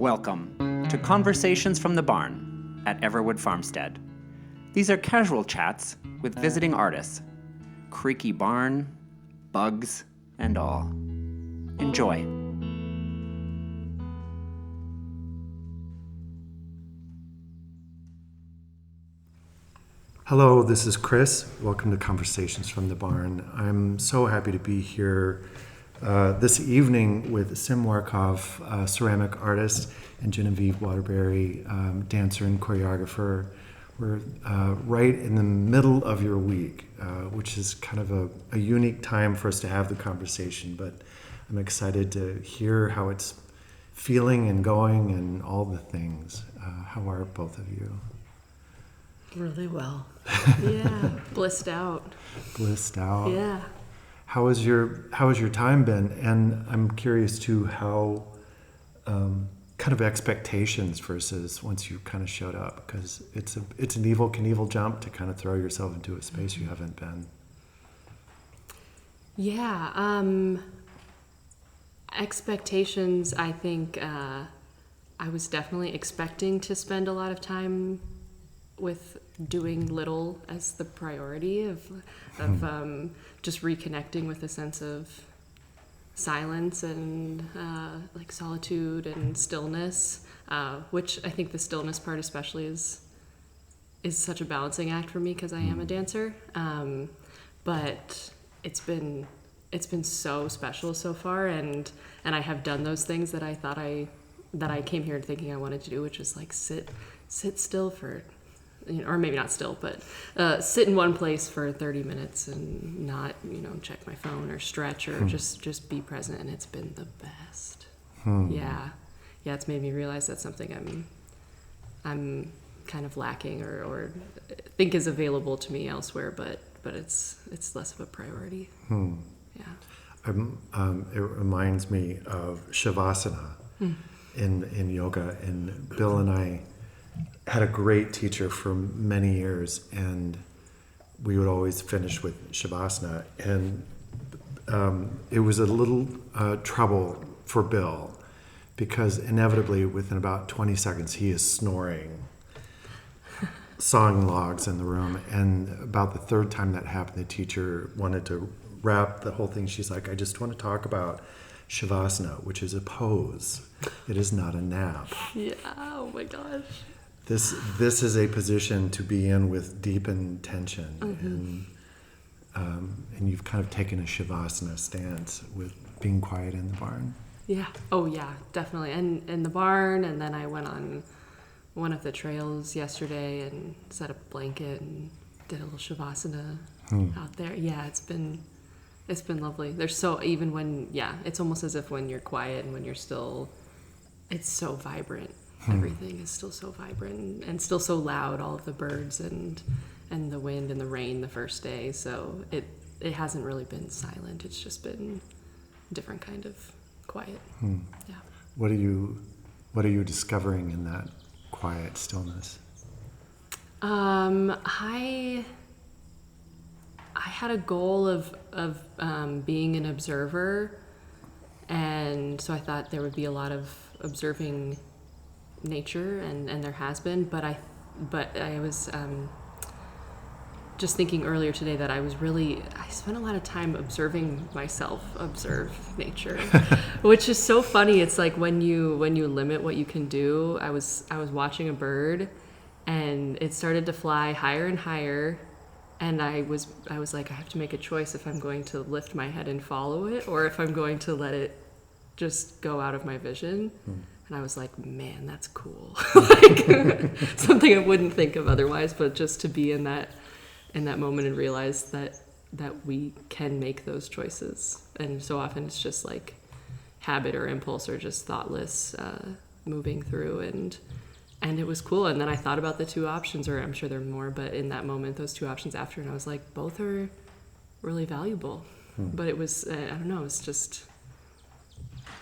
Welcome to Conversations from the Barn at Everwood Farmstead. These are casual chats with visiting artists. Creaky barn, bugs, and all. Enjoy. Hello, this is Chris. Welcome to Conversations from the Barn. I'm so happy to be here this evening with Sim Warkov, ceramic artist, and Genevieve Waterbury, dancer and choreographer. We're right in the middle of your week, which is kind of a unique time for us to have the conversation, but I'm excited to hear how it's feeling and going and all the things. How are both of you? Really well. Yeah, blissed out. Blissed out. Yeah. How has your time been? And I'm curious too how kind of expectations versus once you kind of showed up, because it's an Evel Knievel jump to kind of throw yourself into a space you haven't been. Yeah. Expectations. I think I was definitely expecting to spend a lot of time with doing little as the priority of just reconnecting with a sense of silence and like solitude and stillness, which I think the stillness part especially is such a balancing act for me because I am a dancer. But it's been so special so far, and I have done those things that I thought I came here thinking I wanted to do, which is like sit still for, or maybe not still, but sit in one place for 30 minutes and not, check my phone or stretch or just be present. And it's been the best. Yeah. It's made me realize that's something I'm kind of lacking or think is available to me elsewhere, but it's less of a priority. Yeah. It reminds me of Shavasana in yoga, and Bill and I had a great teacher for many years, and we would always finish with Shavasana, and it was a little trouble for Bill because inevitably within about 20 seconds he is snoring song logs in the room, and about the third time that happened the teacher wanted to wrap the whole thing. She's like, I just want to talk about Shavasana, which is a pose. It is not a nap. Yeah, oh my gosh. This is a position to be in with deepened tension, and you've kind of taken a Shavasana stance with being quiet in the barn. Yeah. Oh yeah, definitely. And in the barn, and then I went on one of the trails yesterday and set up a blanket and did a little Shavasana out there. Yeah, it's been lovely. There's even when it's almost as if when you're quiet and when you're still, it's so vibrant. Everything is still so vibrant and still so loud, all of the birds and the wind and the rain the first day. So it hasn't really been silent. It's just been a different kind of quiet. Yeah. What are you discovering in that quiet stillness? I had a goal of being an observer, and so I thought there would be a lot of observing nature, and there has been, but I was just thinking earlier today that I spent a lot of time observing myself observe nature, which is so funny. It's like when you limit what you can do. I was watching a bird and it started to fly higher and higher, and I was like, I have to make a choice if I'm going to lift my head and follow it or if I'm going to let it just go out of my vision. And I was like, man, that's cool. Like something I wouldn't think of otherwise, but just to be in that moment and realize that we can make those choices. And so often it's just like habit or impulse or just thoughtless moving through, and it was cool. And then I thought about the two options, or I'm sure there are more, but in that moment, those two options after, and I was like, both are really valuable. But it was, I don't know, it's just,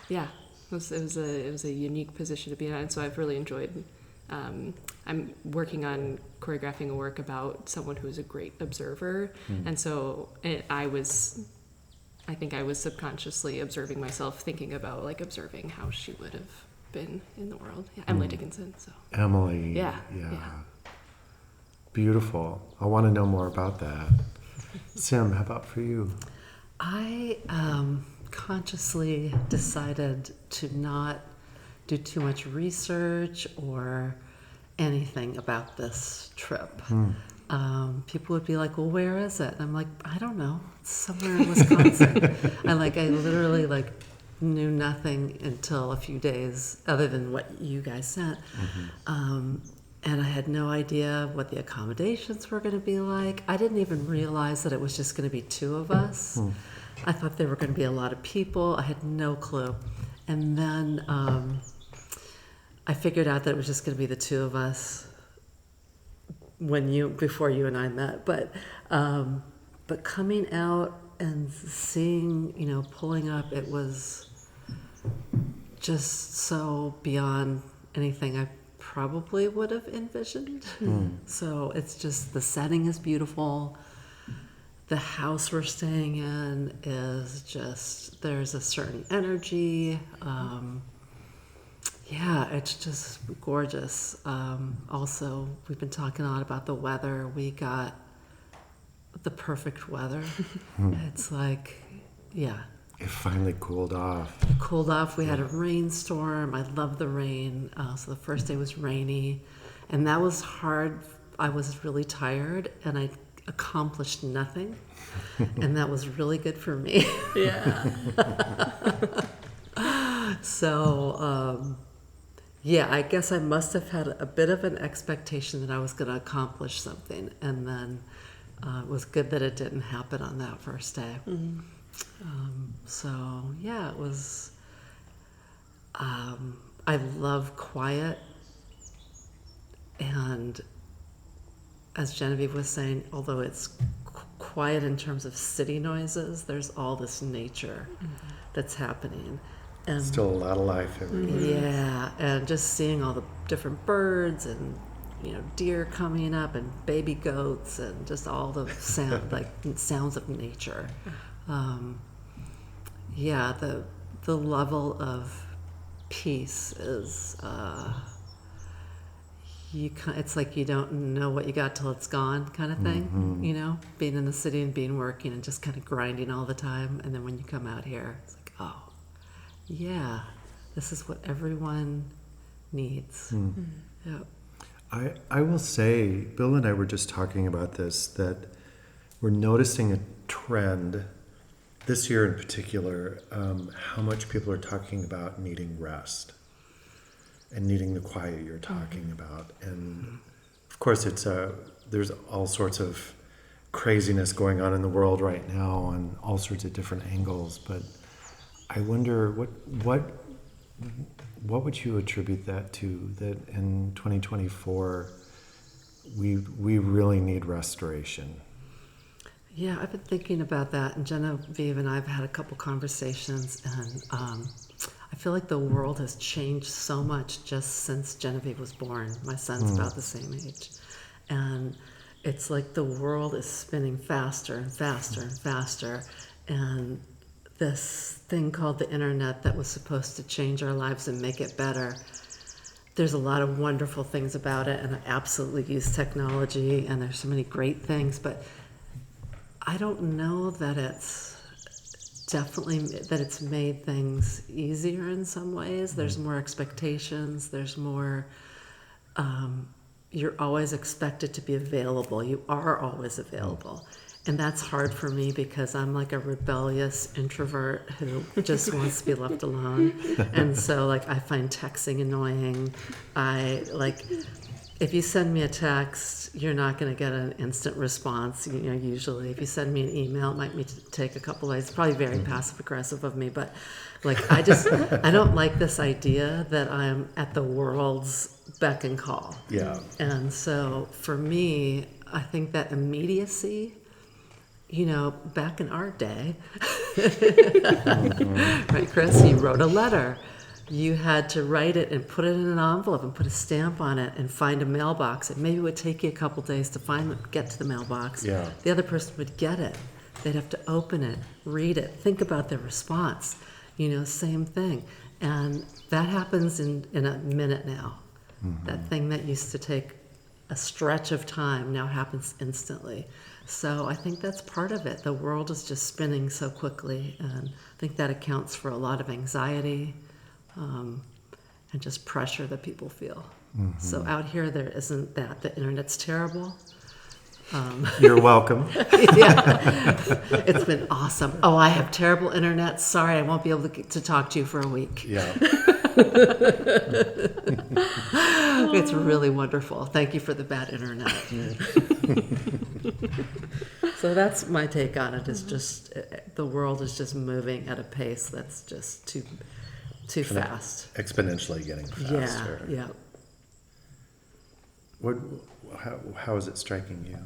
yeah. It was a unique position to be in, and so I've really enjoyed. I'm working on choreographing a work about someone who's a great observer, and so I think I was subconsciously observing myself, thinking about like observing how she would have been in the world. Yeah, Emily Dickinson. So Emily. Yeah. Beautiful. I want to know more about that. Sim, how about for you? I consciously decided to not do too much research or anything about this trip. People would be like, well, where is it? And I'm like, I don't know. It's somewhere in Wisconsin. I literally knew nothing until a few days other than what you guys sent. And I had no idea what the accommodations were going to be like. I didn't even realize that it was just going to be 2 of us. I thought there were going to be a lot of people. I had no clue. And then I figured out that it was just going to be the 2 of us before you and I met. But coming out and seeing, pulling up, it was just so beyond anything I probably would have envisioned. So it's just, the setting is beautiful. The house we're staying in is just, there's a certain energy. It's just gorgeous. Also, we've been talking a lot about the weather. We got the perfect weather. It's It finally cooled off. We had a rainstorm. I love the rain. So the first day was rainy, and that was hard. I was really tired, and I accomplished nothing, and that was really good for me. Yeah. So, I guess I must have had a bit of an expectation that I was going to accomplish something, and then it was good that it didn't happen on that first day. It was, I love quiet, and as Genevieve was saying, although it's quiet in terms of city noises, there's all this nature that's happening. And Still a lot of life everywhere. yeah, and just seeing all the different birds and deer coming up and baby goats and just all the sounds of nature. The level of peace is it's like you don't know what you got till it's gone, kind of thing. Being in the city and being working and just kind of grinding all the time, and then when you come out here, it's like, oh yeah, this is what everyone needs. Yep. I will say, Bill and I were just talking about this, that we're noticing a trend this year in particular, how much people are talking about needing rest and needing the quiet you're talking about. And of course, there's all sorts of craziness going on in the world right now on all sorts of different angles. But I wonder, what would you attribute that to? That in 2024, we really need restoration. Yeah, I've been thinking about that, and Genevieve and I have had a couple conversations, and I feel like the world has changed so much just since Genevieve was born. My son's about the same age, and it's like the world is spinning faster and faster and faster, and this thing called the internet that was supposed to change our lives and make it better, there's a lot of wonderful things about it, and I absolutely use technology, and there's so many great things, but I don't know that it's made things easier in some ways. There's more expectations. There's more, you're always expected to be available. You are always available. And that's hard for me because I'm like a rebellious introvert who just wants to be left alone. And so I find texting annoying. If you send me a text, you're not going to get an instant response. Usually, if you send me an email, it might take a couple days. It's probably very passive aggressive of me, but I don't like this idea that I'm at the world's beck and call. Yeah. And so for me, I think that immediacy, back in our day, right, Chris, you wrote a letter. You had to write it and put it in an envelope and put a stamp on it and find a mailbox. And maybe it would take you a couple days to get to the mailbox. Yeah. The other person would get it. They'd have to open it, read it, think about their response. Same thing. And that happens in a minute now. That thing that used to take a stretch of time now happens instantly. So I think that's part of it. The world is just spinning so quickly, and I think that accounts for a lot of anxiety and just pressure that people feel. So out here, there isn't that. The internet's terrible. You're welcome. Yeah, it's been awesome. Oh, I have terrible internet. Sorry, I won't be able to talk to you for a week. Yeah. It's really wonderful. Thank you for the bad internet. So that's my take on it. Is just the world is just moving at a pace that's just too fast. Exponentially getting faster. Yeah. How is it striking you?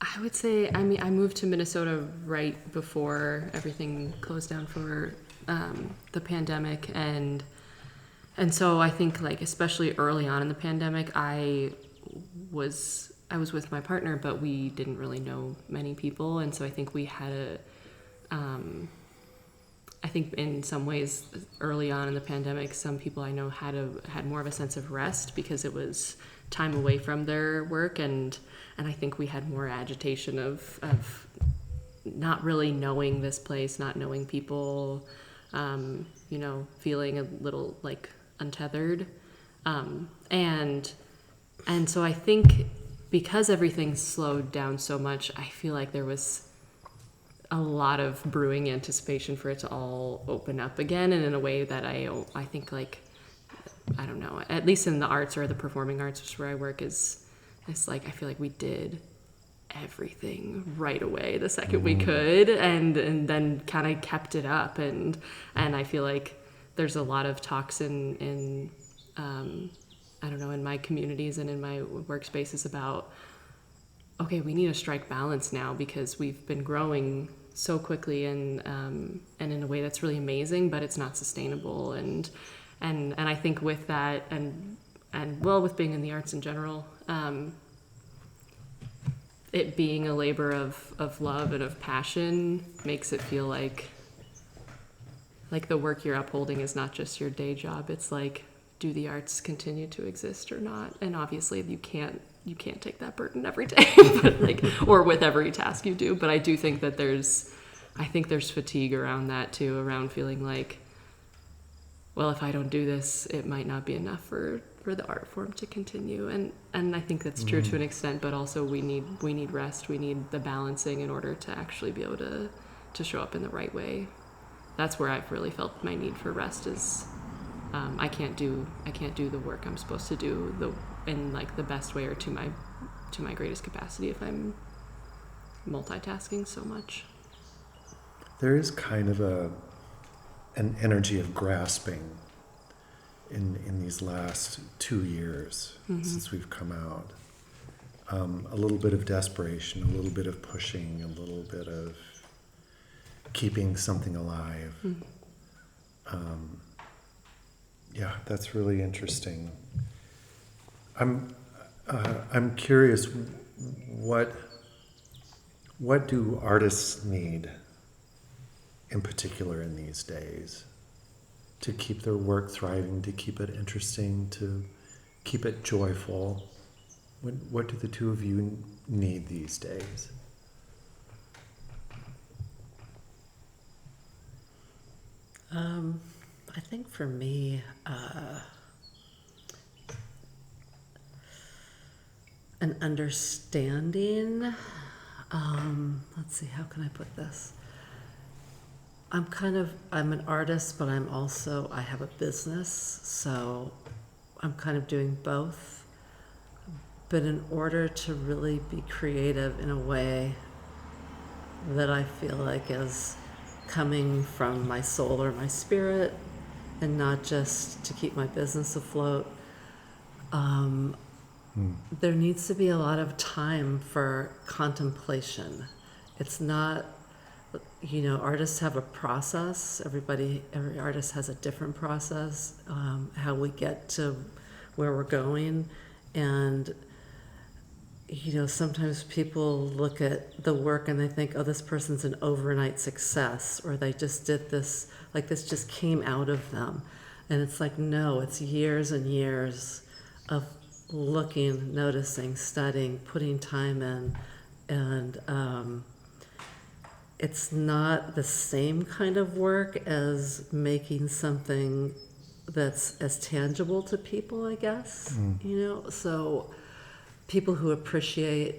I would say, I mean, I moved to Minnesota right before everything closed down for the pandemic, and so I think, like, especially early on in the pandemic, I was with my partner, but we didn't really know many people, and so I think we had I think in some ways early on in the pandemic, some people I know had more of a sense of rest because it was time away from their work, and I think we had more agitation of not really knowing this place, not knowing people, feeling a little like untethered, and so I think because everything slowed down so much, I feel like there was a lot of brewing anticipation for it to all open up again, and in a way that I think, like, I don't know, at least in the arts or the performing arts, which is where I work, it's like I feel like we did everything right away the second we could, and then kind of kept it up, and I feel like there's a lot of talks in I don't know, in my communities and in my workspaces about, okay, we need to strike balance now because we've been growing so quickly and in a way that's really amazing, but it's not sustainable. And I think with that and with being in the arts in general, it being a labor of love and of passion makes it feel like the work you're upholding is not just your day job. It's like, do the arts continue to exist or not? And obviously you can't take that burden every day, but or with every task you do. But I do think that there's fatigue around that too, around feeling like, well, if I don't do this, it might not be enough for the art form to continue. And I think that's true to an extent, but also we need rest. We need the balancing in order to actually be able to show up in the right way. That's where I've really felt my need for rest is, I can't do the work I'm supposed to do in the best way or to my greatest capacity if I'm multitasking so much. There is kind of an energy of grasping in these last 2 years since we've come out. A little bit of desperation, a little bit of pushing, a little bit of keeping something alive. Yeah, that's really interesting. I'm curious, what do artists need in particular in these days to keep their work thriving, to keep it interesting, to keep it joyful? What do the two of you need these days? I think for me, an understanding. Let's see, how can I put this? I'm an artist, but I have a business, so I'm kind of doing both. But in order to really be creative in a way that I feel like is coming from my soul or my spirit, and not just to keep my business afloat, there needs to be a lot of time for contemplation. It's not, artists have a process. Every artist has a different process, how we get to where we're going. And sometimes people look at the work and they think, oh, this person's an overnight success, or they just did this, like this just came out of them. And it's like, no, it's years and years of looking, noticing, studying, putting time in. And it's not the same kind of work as making something that's as tangible to people, I guess, So people who appreciate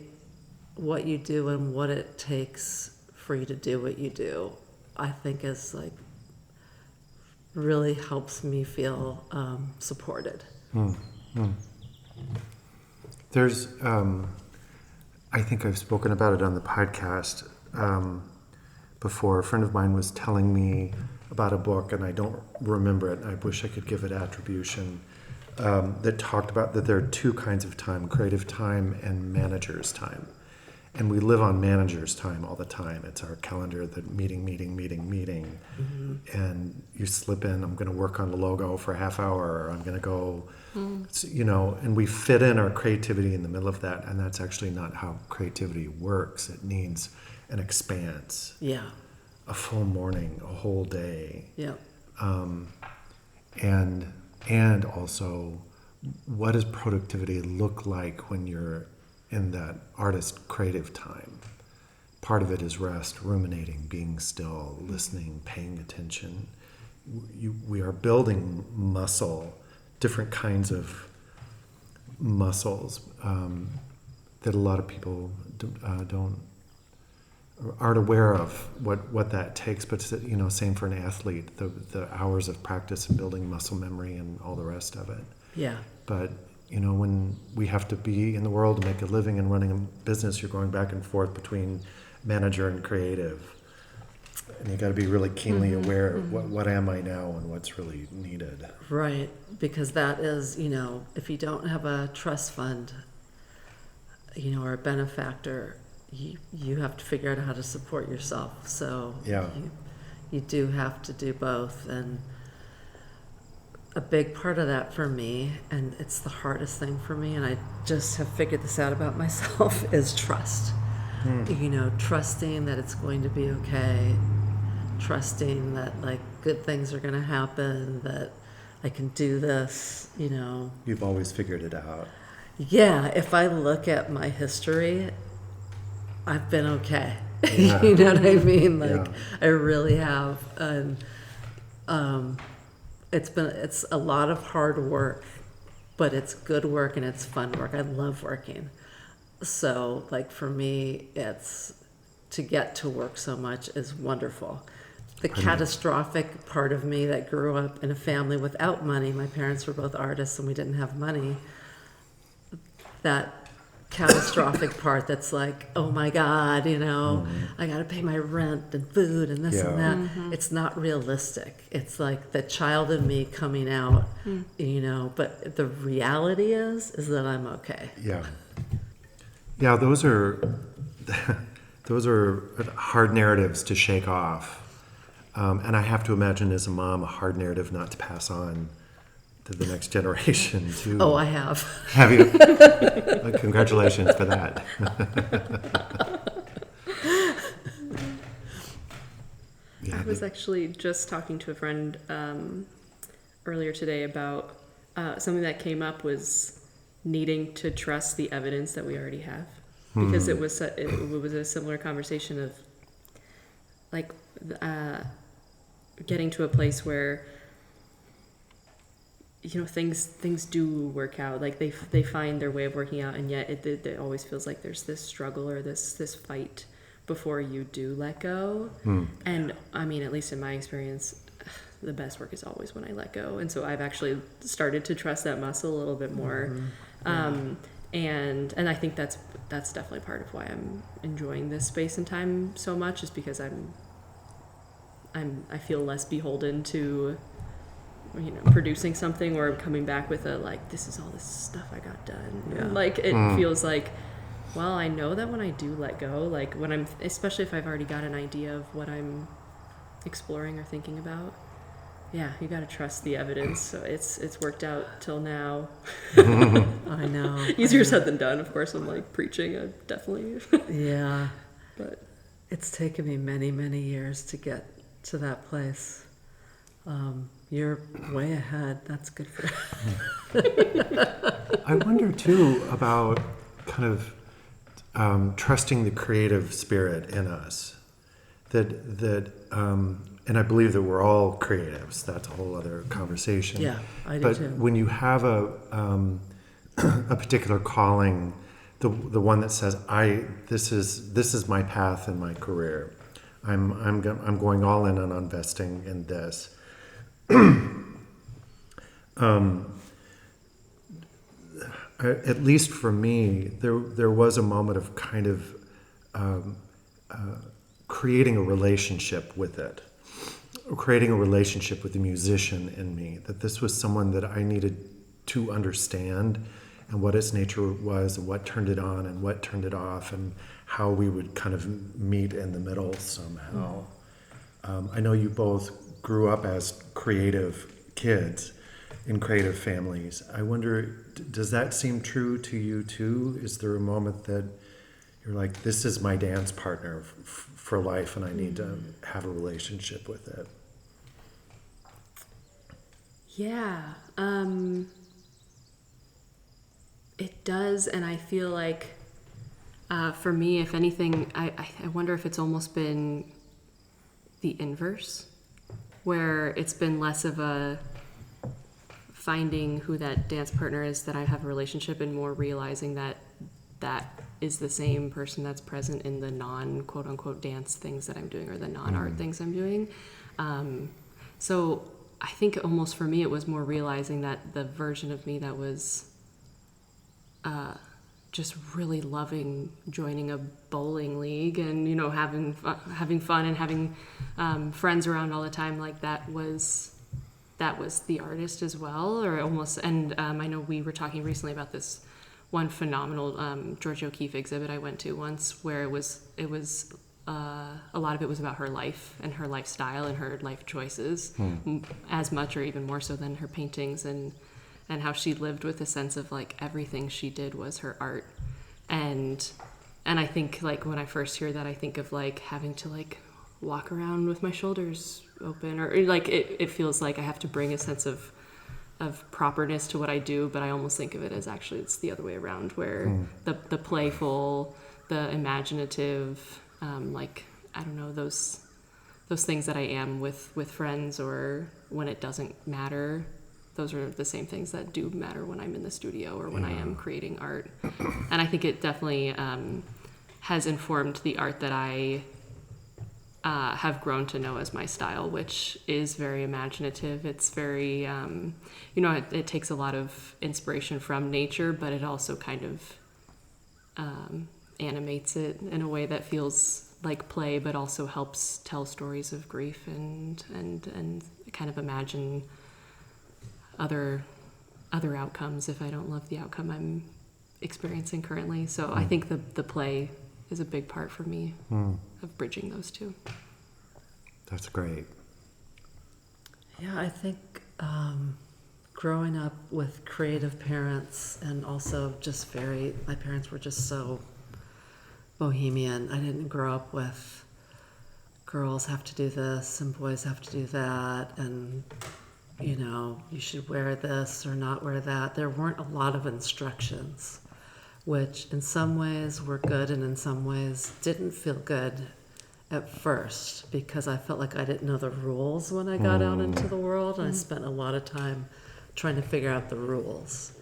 what you do and what it takes for you to do what you do, I think is like really helps me feel supported. There's, I think I've spoken about it on the podcast before. A friend of mine was telling me about a book, and I don't remember it. I wish I could give it attribution. That talked about that there are two kinds of time: creative time and manager's time. And we live on manager's time all the time. It's our calendar, the meeting. Mm-hmm. And you slip in, I'm going to work on the logo for a half hour, or I'm going to go, and we fit in our creativity in the middle of that. And that's actually not how creativity works. It needs an expanse. Yeah. A full morning, a whole day. Yeah. And also, what does productivity look like when you're in that artist creative time? Part of it is rest, ruminating, being still, listening, paying attention. We are building muscle, different kinds of muscles that a lot of people aren't aware of what that takes. But same for an athlete, the hours of practice and building muscle memory and all the rest of it. Yeah. But when we have to be in the world to make a living and running a business, you're going back and forth between manager and creative. And you got to be really keenly aware of what am I now and what's really needed. Right, because that is, if you don't have a trust fund, or a benefactor, you have to figure out how to support yourself. So yeah. You do have to do both. And a big part of that for me, and it's the hardest thing for me, and I just have figured this out about myself, is trust. Trusting that it's going to be okay, trusting that like good things are going to happen, that I can do this, You've always figured it out. Yeah, if I look at my history, I've been okay. Yeah. You know what I mean? Like, Yeah. I really have. And it's a lot of hard work, but it's good work and it's fun work. I love working. So like for me, it's to get to work so much is wonderful. The catastrophic part of me that grew up in a family without money, my parents were both artists and we didn't have money, that catastrophic part that's like, oh my God, I got to pay my rent and food and this and that. Mm-hmm. It's not realistic. It's like the child in me coming out, but the reality is that I'm okay. Yeah. Yeah, those are hard narratives to shake off. And I have to imagine as a mom, a hard narrative not to pass on to the next generation too. Oh, I have. Have you? Congratulations for that. I was actually just talking to a friend earlier today about something that came up was needing to trust the evidence that we already have, because it was a similar conversation of like getting to a place where things do work out, like they find their way of working out, and yet it always feels like there's this struggle or this fight before you do let go. And I mean, at least in my experience, the best work is always when I let go, and so I've actually started to trust that muscle a little bit more. And I think that's definitely part of why I'm enjoying this space and time so much, is because I feel less beholden to producing something or coming back with this is all this stuff I got done. Yeah. Like it feels like, well, I know that when I do let go, like when especially if I've already got an idea of what I'm exploring or thinking about, Yeah, you got to trust the evidence. So it's worked out till now. I know. Easier said than done, of course. I'm like preaching. I definitely. Yeah. But It's taken me many, many years to get to that place. You're way ahead. That's good for I wonder too about kind of trusting the creative spirit in us. And I believe that we're all creatives. That's a whole other conversation. Yeah, I do but too. when you have a particular calling, the one that says, this is my path in my career. I'm going all in on investing in this. At least for me, there was a moment of kind of creating a relationship with it, creating a relationship with the musician in me, that this was someone that I needed to understand, and what its nature was, and what turned it on and what turned it off, and how we would kind of meet in the middle somehow. I know you both grew up as creative kids in creative families. I wonder, does that seem true to you too? Is there a moment that you're like, this is my dance partner for life and I need to have a relationship with it? yeah, it does. And I feel like for me, if anything, I wonder if it's almost been the inverse, where it's been less of a finding who that dance partner is that I have a relationship, and more realizing that that is the same person that's present in the non quote unquote dance things that I'm doing, or the non-art things I'm doing. So I think almost for me it was more realizing that the version of me that was just really loving joining a bowling league and, you know, having fun and having friends around all the time, like that was the artist as well, or almost. And I know we were talking recently about this one phenomenal George O'Keeffe exhibit I went to once, where it was a lot of it was about her life and her lifestyle and her life choices, as much or even more so than her paintings, and how she lived with a sense of like everything she did was her art. And I think like when I first hear that, I think of like having to like walk around with my shoulders open, or like it feels like I have to bring a sense of properness to what I do, but I almost think of it as actually it's the other way around, where the playful, the imaginative, like I don't know, those things that I am with friends, or when it doesn't matter, those are the same things that do matter when I'm in the studio or when I am creating art. And I think it definitely has informed the art that I have grown to know as my style, which is very imaginative. It's very, it takes a lot of inspiration from nature, but it also kind of animates it in a way that feels like play, but also helps tell stories of grief and kind of imagine other outcomes if I don't love the outcome I'm experiencing currently. So I think the play is a big part for me of bridging those two. That's great. Yeah, I think growing up with creative parents, and also just my parents were just so bohemian. I didn't grow up with girls have to do this and boys have to do that, and you know, you should wear this or not wear that. There weren't a lot of instructions, which in some ways were good and in some ways didn't feel good at first, because I felt like I didn't know the rules when I got out into the world, and I spent a lot of time trying to figure out the rules.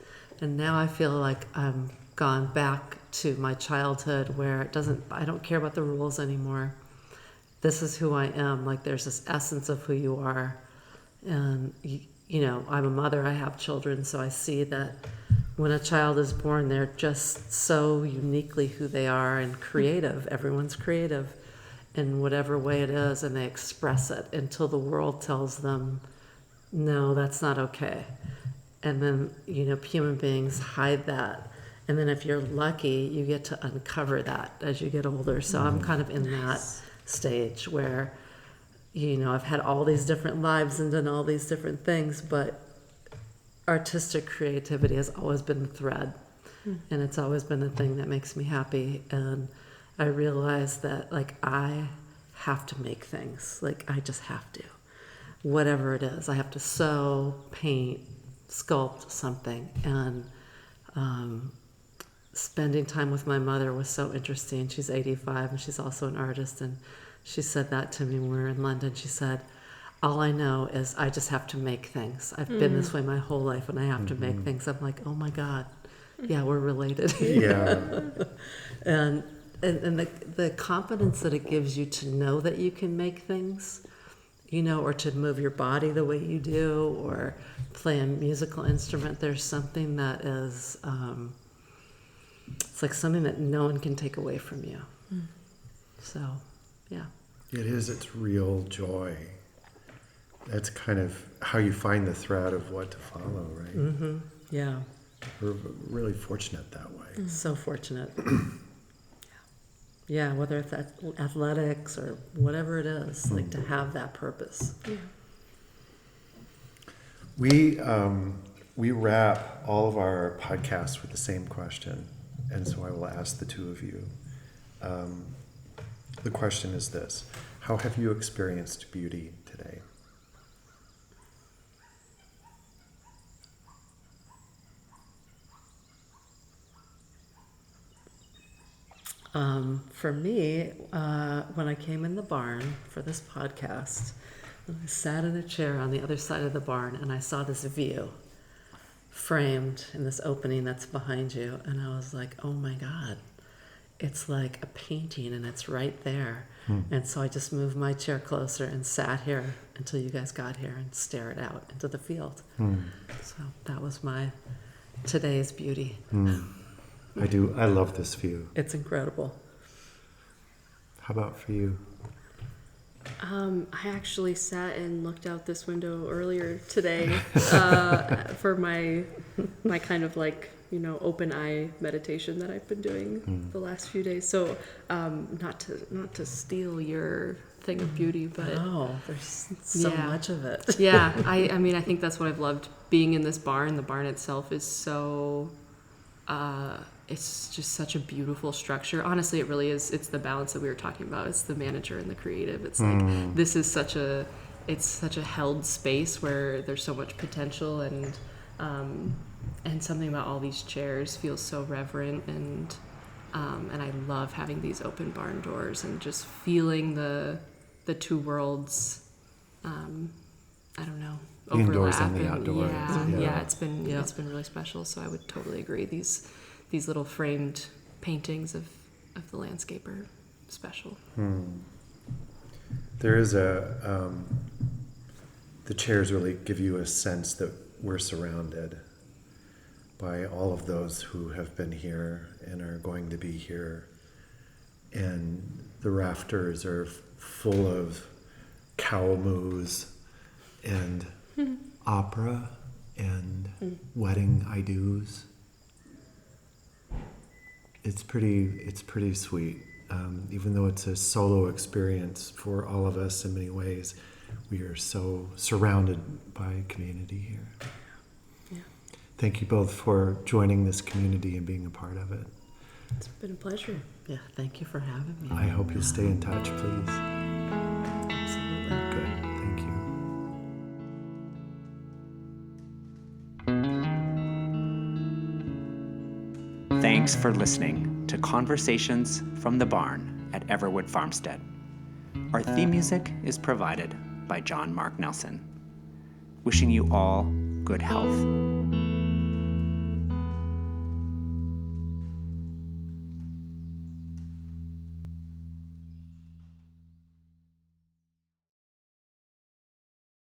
And now I feel like I'm gone back to my childhood, where I don't care about the rules anymore. This is who I am. Like, there's this essence of who you are. And, you know, I'm a mother, I have children, so I see that when a child is born, they're just so uniquely who they are and creative. Everyone's creative in whatever way it is, and they express it until the world tells them, no, that's not okay. And then, you know, human beings hide that. And then if you're lucky, you get to uncover that as you get older. So I'm kind of in that stage where I've had all these different lives and done all these different things, but artistic creativity has always been the thread. And it's always been the thing that makes me happy. And I realized that, like, I have to make things. Like, I just have to. Whatever it is. I have to sew, paint, sculpt something. And spending time with my mother was so interesting. She's 85 and she's also an artist. And she said that to me when we were in London. She said, all I know is I just have to make things. I've been this way my whole life, and I have to make things. I'm like, oh my God. Yeah, we're related. Yeah. and the confidence that it gives you to know that you can make things, or to move your body the way you do, or play a musical instrument. There's something that is, it's like something that no one can take away from you. So, yeah. It is, it's real joy. That's kind of how you find the thread of what to follow, right? Mm-hmm. Yeah. We're really fortunate that way. So fortunate. Yeah, whether it's athletics or whatever it is, like to have that purpose. Yeah. We wrap all of our podcasts with the same question, and so I will ask the two of you. The question is this: how have you experienced beauty today? For me, when I came in the barn for this podcast, I sat in a chair on the other side of the barn and I saw this view framed in this opening that's behind you. And I was like, oh my God, it's like a painting and it's right there. And so I just moved my chair closer and sat here until you guys got here and stared out into the field. So that was my today's beauty. I love this view. It's incredible. How about for you? I actually sat and looked out this window earlier today for my kind of like, open eye meditation that I've been doing the last few days. So not to steal your thing of beauty, but there's so much of it. Yeah, I mean, I think that's what I've loved being in this barn. The barn itself is so it's just such a beautiful structure. Honestly, it really is. It's the balance that we were talking about. It's the manager and the creative. It's like this is such a held space where there's so much potential, and something about all these chairs feels so reverent, and I love having these open barn doors and just feeling the two worlds. I don't know. The indoors overlap and the outdoors. Yeah, it's been really special. So I would totally agree. These little framed paintings of the landscape are special. There is the chairs really give you a sense that we're surrounded by all of those who have been here and are going to be here. And the rafters are full of cow moos and opera and wedding I-dos. It's pretty sweet. Even though it's a solo experience for all of us in many ways, we are so surrounded by community here. Yeah. Thank you both for joining this community and being a part of it. It's been a pleasure. Yeah, thank you for having me. I hope you'll stay in touch, please. Absolutely. Good. Thank you. Thanks for listening to Conversations from the Barn at Everwood Farmstead. Our theme music is provided by John Mark Nelson. Wishing you all good health